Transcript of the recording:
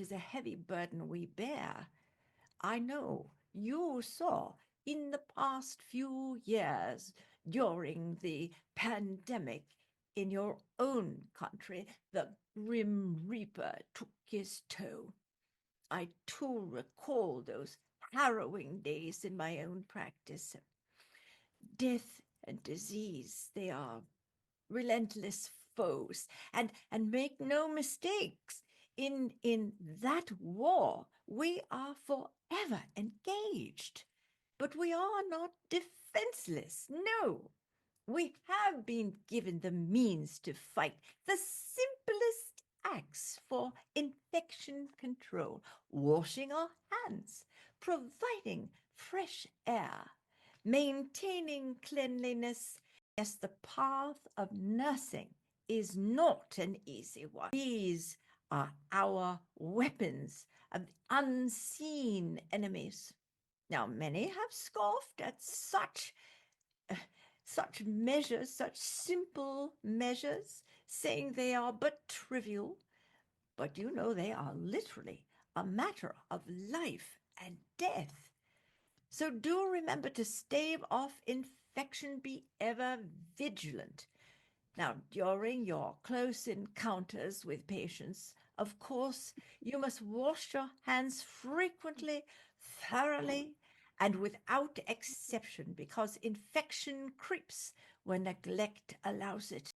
'tis a heavy burden we bear. I know you saw in the past few years during the pandemic in your own country, the grim reaper took his toll. I too recall those harrowing days in my own practice. Death and disease, they are relentless foes. And make no mistakes, in that war we are forever engaged. But we are not defenseless. No, we have been given the means to fight the simplest acts for infection control, washing our hands, providing fresh air, maintaining cleanliness. Yes, the path of nursing is not an easy one. These are our weapons of unseen enemies. Now, many have scoffed at such measures, such simple measures, saying they are but trivial. But you know they are literally a matter of life and death. So do remember to stave off infection, be ever vigilant. Now, during your close encounters with patients, of course, you must wash your hands frequently, thoroughly, and without exception, because infection creeps when neglect allows it.